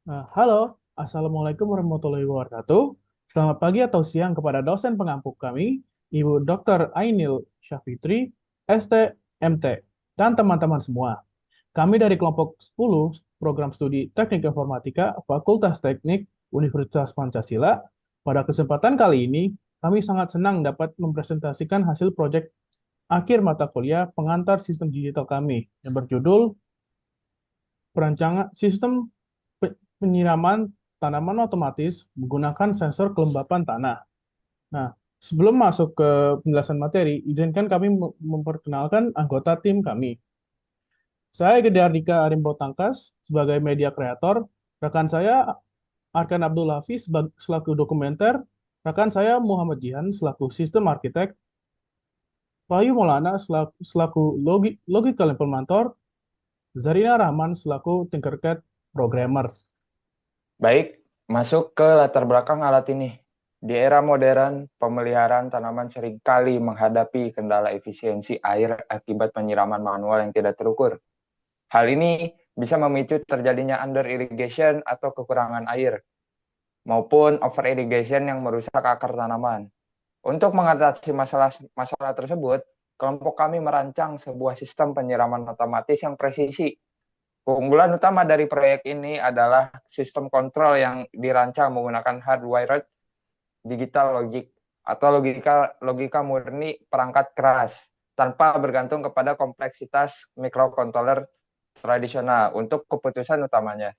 Halo, Assalamualaikum warahmatullahi wabarakatuh. Selamat pagi atau siang kepada dosen pengampu kami, Ibu Dr. Ainil Syafitri, ST, MT, dan teman-teman semua. Kami dari kelompok 10 Program Studi Teknik Informatika Fakultas Teknik Universitas Pancasila. Pada kesempatan kali ini, kami sangat senang dapat mempresentasikan hasil proyek akhir mata kuliah pengantar sistem digital kami yang berjudul Perancangan Sistem Penyiraman Tanaman Otomatis Menggunakan Sensor Kelembapan Tanah. Nah, sebelum masuk ke penjelasan materi, izinkan kami memperkenalkan anggota tim kami. Saya Gede Ardika Arimbo Tangkas sebagai media kreator, rekan saya Arkan Abdul Hafiz selaku dokumenter, rekan saya Muhammad Jihan selaku sistem arsitek, Wahyu Maulana selaku logical implementator, Zarina Rahman selaku Tinkercad programmer. Baik, masuk ke latar belakang alat ini. Di era modern, pemeliharaan tanaman seringkali menghadapi kendala efisiensi air akibat penyiraman manual yang tidak terukur. Hal ini bisa memicu terjadinya under irrigation atau kekurangan air, maupun over irrigation yang merusak akar tanaman. Untuk mengatasi masalah tersebut, kelompok kami merancang sebuah sistem penyiraman otomatis yang presisi. Keunggulan utama dari proyek ini adalah sistem kontrol yang dirancang menggunakan hardwired digital logic atau logika murni perangkat keras tanpa bergantung kepada kompleksitas microcontroller tradisional untuk keputusan utamanya.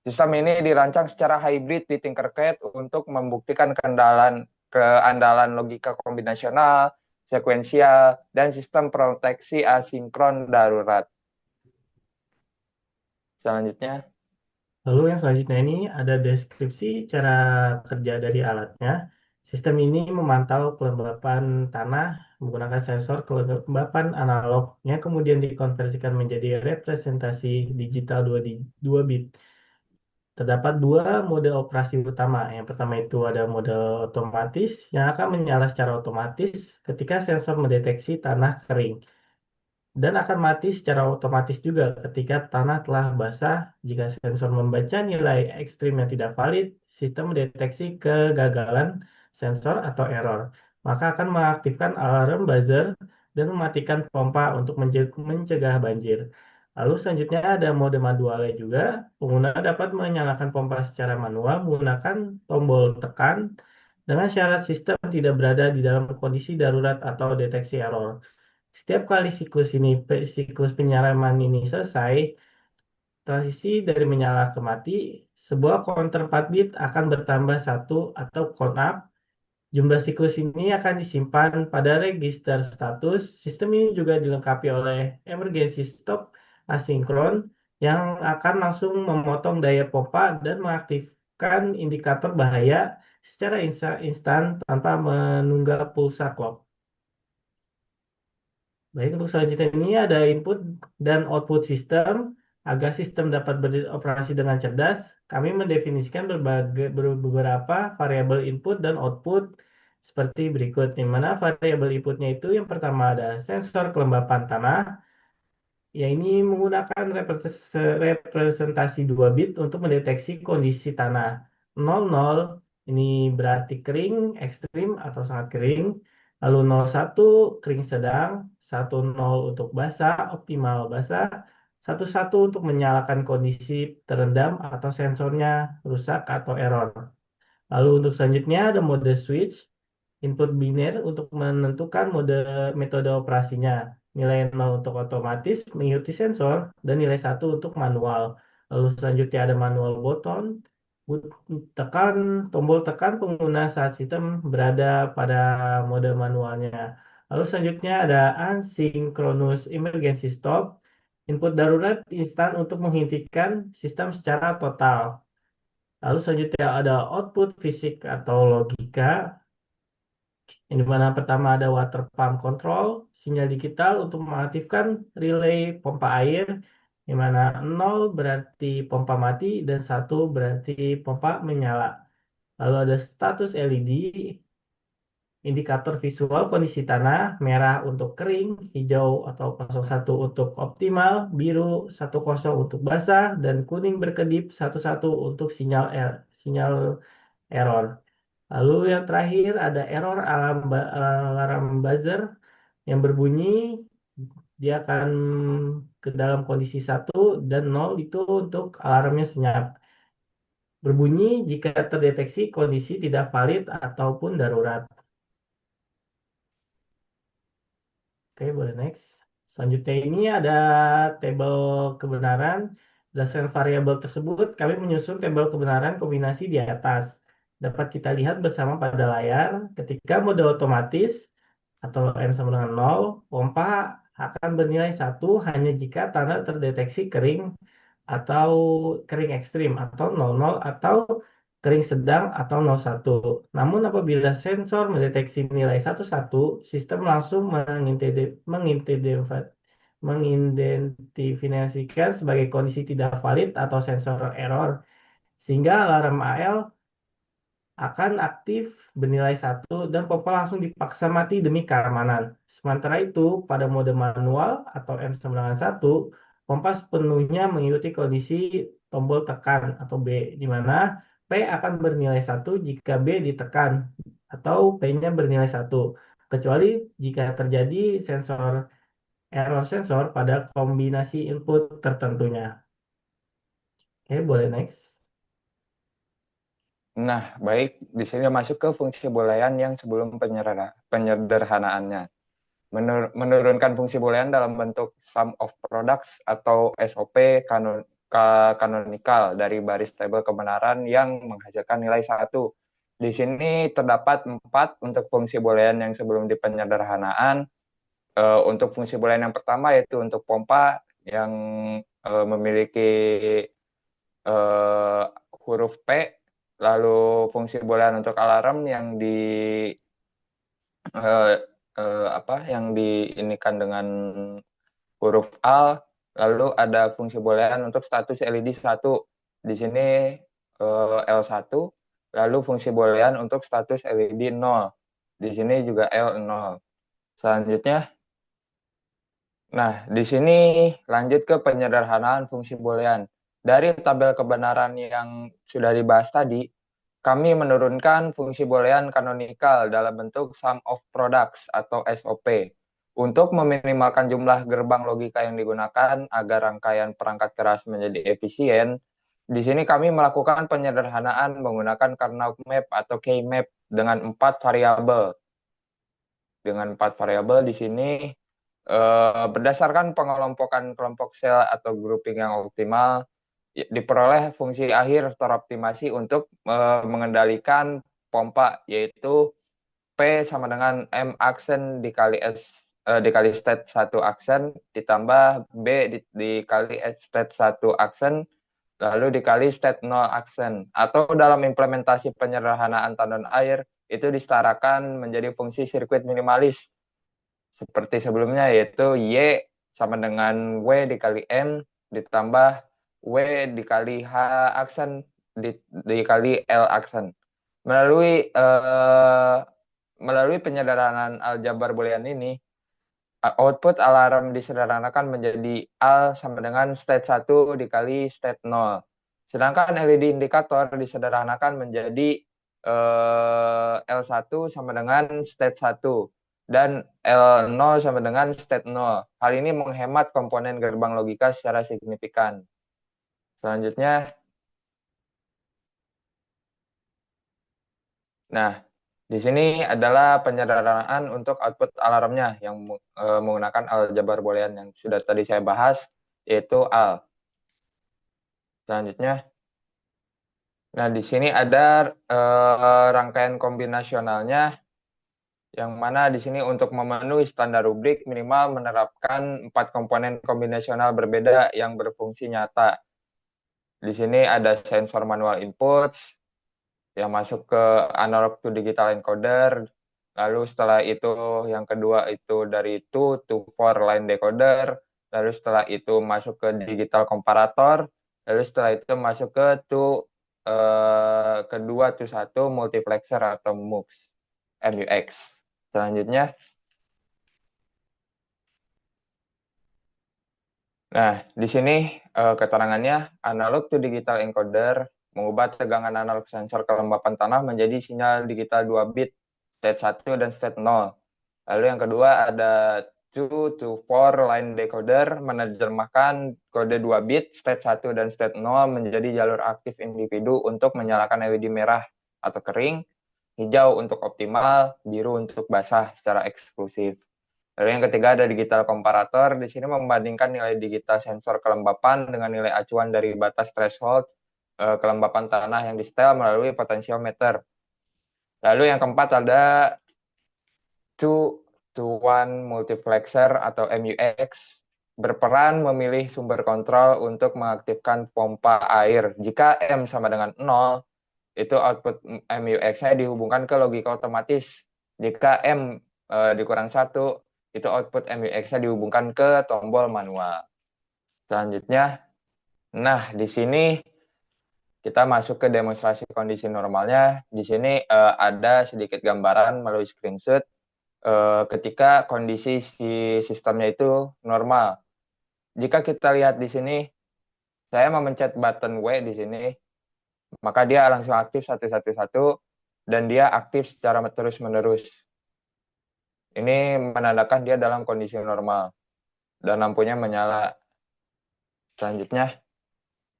Sistem ini dirancang secara hybrid di Tinkercad untuk membuktikan keandalan logika kombinasional, sekuensial, dan sistem proteksi asinkron darurat. Selanjutnya, Lalu yang selanjutnya ini ada deskripsi cara kerja dari alatnya. Sistem ini memantau kelembapan tanah menggunakan sensor kelembapan analognya kemudian dikonversikan menjadi representasi digital 2 bit. Terdapat dua mode operasi utama. Yang pertama itu ada mode otomatis yang akan menyala secara otomatis ketika sensor mendeteksi tanah kering dan akan mati secara otomatis juga ketika tanah telah basah. Jika sensor membaca nilai ekstrim yang tidak valid, sistem mendeteksi kegagalan sensor atau error, maka akan mengaktifkan alarm buzzer dan mematikan pompa untuk mencegah banjir. Lalu selanjutnya ada mode manualnya juga. Pengguna dapat menyalakan pompa secara manual menggunakan tombol tekan dengan syarat sistem tidak berada di dalam kondisi darurat atau deteksi error. Setiap kali siklus penyiraman ini selesai, transisi dari menyala ke mati, sebuah counter 4 bit akan bertambah satu atau count up. Jumlah siklus ini akan disimpan pada register status. Sistem ini juga dilengkapi oleh emergency stop asinkron yang akan langsung memotong daya pompa dan mengaktifkan indikator bahaya secara instan tanpa menunggu pulsa clock. Baik, untuk selanjutnya ini ada input dan output sistem. Agar sistem dapat beroperasi dengan cerdas, kami mendefinisikan beberapa variabel input dan output seperti berikut. Di mana variabel inputnya itu yang pertama ada sensor kelembapan tanah, ya ini menggunakan representasi 2 bit untuk mendeteksi kondisi tanah. 00 ini berarti kering, ekstrim atau sangat kering. Lalu 01 kering sedang, 10 untuk basah, optimal basah, 11 untuk menyalakan kondisi terendam atau sensornya rusak atau error. Lalu untuk selanjutnya ada mode switch, input biner untuk menentukan metode operasinya. Nilai 0 untuk otomatis mengikuti sensor dan nilai 1 untuk manual. Lalu selanjutnya ada manual button, but- tekan tombol tekan pengguna saat sistem berada pada mode manualnya. Lalu selanjutnya ada asynchronous emergency stop, input darurat instan untuk menghentikan sistem secara total. Lalu selanjutnya ada output fisik atau logika, yang dimana pertama ada water pump control, sinyal digital untuk mengaktifkan relay pompa air, di mana 0 berarti pompa mati dan 1 berarti pompa menyala. Lalu ada status LED, indikator visual kondisi tanah, merah untuk kering, hijau atau 01 untuk optimal, biru 10 untuk basah, dan kuning berkedip 11 untuk sinyal error. Lalu yang terakhir ada error alarm buzzer yang berbunyi, dia akan ke dalam kondisi 1 dan 0 itu untuk alarmnya senyap. Berbunyi jika terdeteksi kondisi tidak valid ataupun darurat. Oke, boleh next. Selanjutnya ini ada tabel kebenaran. Berdasarkan variabel tersebut, kami menyusun tabel kebenaran kombinasi di atas. Dapat kita lihat bersama pada layar, ketika mode otomatis atau N sama dengan 0, pompa akan bernilai 1 hanya jika tanah terdeteksi kering atau kering ekstrim atau 00 atau kering sedang atau 01. Namun apabila sensor mendeteksi nilai 11, sistem langsung mengidentifikasikan sebagai kondisi tidak valid atau sensor error, sehingga alarm AL akan aktif bernilai 1 dan pompa langsung dipaksa mati demi keamanan. Sementara itu, pada mode manual atau M91, pompa sepenuhnya mengikuti kondisi tombol tekan atau B, di mana P akan bernilai 1 jika B ditekan atau P-nya bernilai 1, kecuali jika terjadi error sensor pada kombinasi input tertentunya. Oke, boleh next. Nah, baik, di sini masuk ke fungsi boolean yang sebelum penyederhanaannya. Menurunkan fungsi boolean dalam bentuk sum of products atau SOP kanonikal dari baris tabel kebenaran yang menghasilkan nilai 1. Di sini terdapat 4 untuk fungsi boolean yang sebelum dipenyederhanaan. Untuk fungsi boolean yang pertama yaitu untuk pompa yang memiliki huruf P, lalu fungsi boolean untuk alarm yang diinikan dengan huruf A, lalu ada fungsi boolean untuk status LED 1. Di sini L1, lalu fungsi boolean untuk status LED 0. Di sini juga L0. Selanjutnya, nah, di sini lanjut ke penyederhanaan fungsi boolean. Dari tabel kebenaran yang sudah dibahas tadi, kami menurunkan fungsi boolean kanonikal dalam bentuk sum of products atau SOP. Untuk meminimalkan jumlah gerbang logika yang digunakan agar rangkaian perangkat keras menjadi efisien, di sini kami melakukan penyederhanaan menggunakan Karnaugh map atau K-map dengan 4 variabel. Dengan 4 variabel di sini berdasarkan pengelompokan kelompok sel atau grouping yang optimal, diperoleh fungsi akhir teroptimasi untuk mengendalikan pompa, yaitu P sama dengan M aksen dikali S dikali state 1 aksen ditambah B dikali state 1 aksen lalu dikali state 0 aksen, atau dalam implementasi penyederhanaan tandon air itu disetarakan menjadi fungsi sirkuit minimalis seperti sebelumnya, yaitu Y sama dengan W dikali M ditambah W dikali H aksen dikali L aksen. Melalui penyederhanaan aljabar boolean ini, output alarm disederhanakan menjadi A sama dengan state 1 dikali state 0. Sedangkan LED indikator disederhanakan menjadi L1 sama dengan state 1 dan L0 sama dengan state 0. Hal ini menghemat komponen gerbang logika secara signifikan. Selanjutnya, nah, di sini adalah penyederhanaan untuk output alarmnya yang menggunakan aljabar boolean yang sudah tadi saya bahas, yaitu AL. Selanjutnya, nah di sini ada rangkaian kombinasionalnya, yang mana di sini untuk memenuhi standar rubrik minimal menerapkan 4 komponen kombinasional berbeda yang berfungsi nyata. Di sini ada sensor manual inputs yang masuk ke analog to digital encoder. Lalu setelah itu yang kedua itu dari 2 to 4 line decoder. Lalu setelah itu masuk ke digital komparator. Lalu setelah itu masuk ke kedua to 1 multiplexer atau MUX. Selanjutnya, nah di sini keterangannya analog to digital encoder mengubah tegangan analog sensor kelembapan tanah menjadi sinyal digital 2 bit, state 1 dan state 0. Lalu yang kedua ada 2 to 4 line decoder menerjemahkan kode 2 bit, state 1 dan state 0 menjadi jalur aktif individu untuk menyalakan LED merah atau kering, hijau untuk optimal, biru untuk basah secara eksklusif. Lalu yang ketiga ada digital komparator. Di sini membandingkan nilai digital sensor kelembapan dengan nilai acuan dari batas threshold kelembapan tanah yang disetel melalui potensiometer. Lalu yang keempat ada 2-to-1 multiplexer atau MUX berperan memilih sumber kontrol untuk mengaktifkan pompa air. Jika M sama dengan 0, itu output MUX-nya dihubungkan ke logika otomatis. Jika M dikurang 1, itu output MUX-nya dihubungkan ke tombol manual. Selanjutnya, nah di sini kita masuk ke demonstrasi kondisi normalnya. Di sini ada sedikit gambaran melalui screenshot ketika kondisi si sistemnya itu normal. Jika kita lihat di sini, saya memencet button W di sini, maka dia langsung aktif 111 dan dia aktif secara terus-menerus. Ini menandakan dia dalam kondisi normal dan lampunya menyala. Selanjutnya,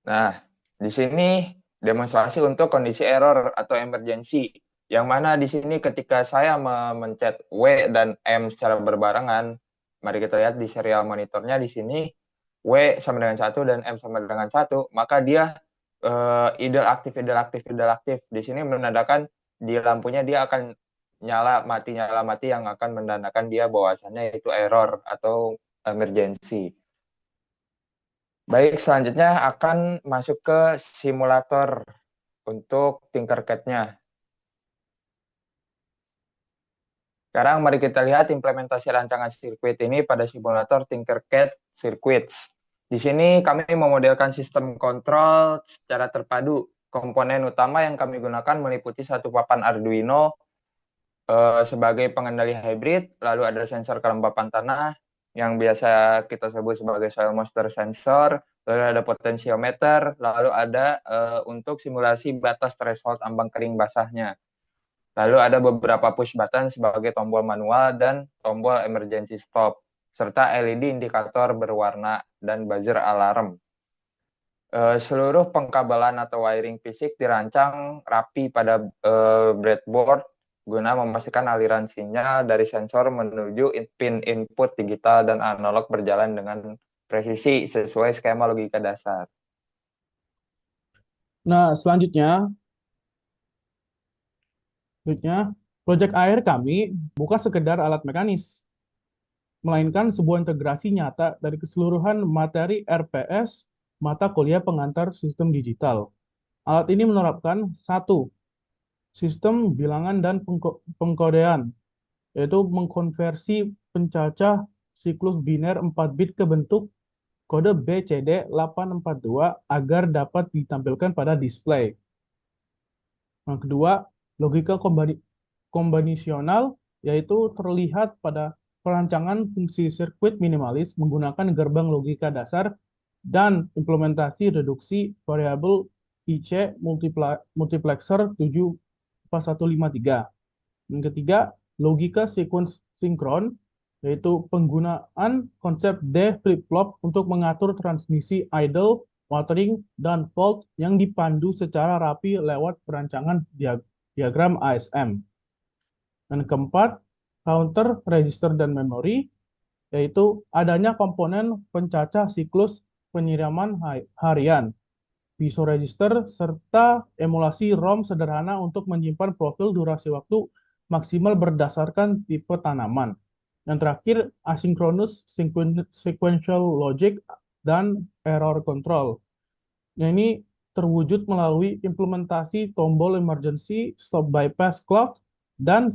nah di sini demonstrasi untuk kondisi error atau emergency, yang mana di sini ketika saya memencet W dan M secara berbarengan, mari kita lihat di serial monitornya di sini W sama dengan 1 dan M sama dengan 1, maka dia idle aktif. Di sini menandakan di lampunya dia akan nyala mati yang akan menandakan dia bahwasannya itu error atau emergency. Baik, selanjutnya akan masuk ke simulator untuk Tinkercad-nya. Sekarang mari kita lihat implementasi rancangan sirkuit ini pada simulator Tinkercad Circuits. Di sini kami memodelkan sistem kontrol secara terpadu. Komponen utama yang kami gunakan meliputi satu papan Arduino sebagai pengendali hybrid, lalu ada sensor kelembapan tanah yang biasa kita sebut sebagai soil moisture sensor, lalu ada potensiometer, lalu ada untuk simulasi batas threshold ambang kering basahnya. Lalu ada beberapa push button sebagai tombol manual dan tombol emergency stop, serta LED indikator berwarna dan buzzer alarm. Seluruh pengkabelan atau wiring fisik dirancang rapi pada breadboard guna memastikan aliran sinyal dari sensor menuju pin input digital dan analog berjalan dengan presisi sesuai skema logika dasar. Nah, selanjutnya, proyek AR kami bukan sekedar alat mekanis, melainkan sebuah integrasi nyata dari keseluruhan materi RPS mata kuliah pengantar sistem digital. Alat ini menerapkan 1. Sistem bilangan dan pengkodean, yaitu mengkonversi pencacah siklus biner 4 bit ke bentuk kode BCD 842 agar dapat ditampilkan pada display. Yang kedua, logika kombinasional, yaitu terlihat pada perancangan fungsi sirkuit minimalis menggunakan gerbang logika dasar dan implementasi reduksi variabel IC multiplexer 74153. Yang ketiga, logika sequence sinkron, yaitu penggunaan konsep D flip-flop untuk mengatur transmisi idle, watering, dan fault yang dipandu secara rapi lewat perancangan diagram ASM. Dan keempat, counter, register, dan memori, yaitu adanya komponen pencacah siklus penyiraman harian, piezoregister, serta emulasi ROM sederhana untuk menyimpan profil durasi waktu maksimal berdasarkan tipe tanaman. Yang terakhir, asynchronous sequential logic dan error control. Yang ini terwujud melalui implementasi tombol emergency, stop bypass clock, dan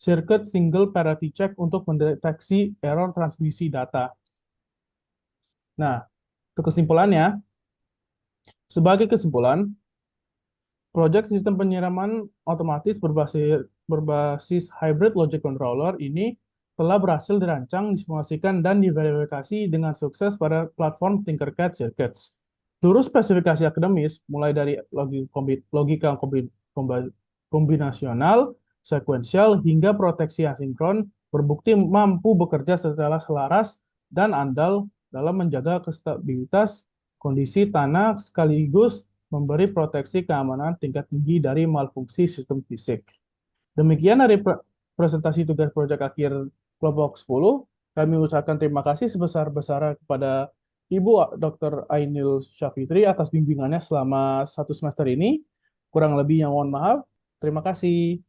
circuit single parity check untuk mendeteksi error transmisi data. Nah, kesimpulannya, sebagai kesimpulan, proyek sistem penyiraman otomatis berbasis berbasis Hybrid Logic Controller ini telah berhasil dirancang, disimulasikan, dan diverifikasi dengan sukses pada platform Tinkercad Circuits. Seluruh spesifikasi akademis, mulai dari logika kombinasional, sekuensial, hingga proteksi asinkron, berbukti mampu bekerja secara selaras dan andal dalam menjaga stabilitas kondisi tanah sekaligus memberi proteksi keamanan tingkat tinggi dari malfungsi sistem fisik. Demikian dari presentasi tugas proyek akhir kelompok 10. Kami ucapkan terima kasih sebesar-besarnya kepada Ibu Dr. Ainil Syafitri atas bimbingannya selama 1 semester ini. Kurang lebih yang mohon maaf. Terima kasih.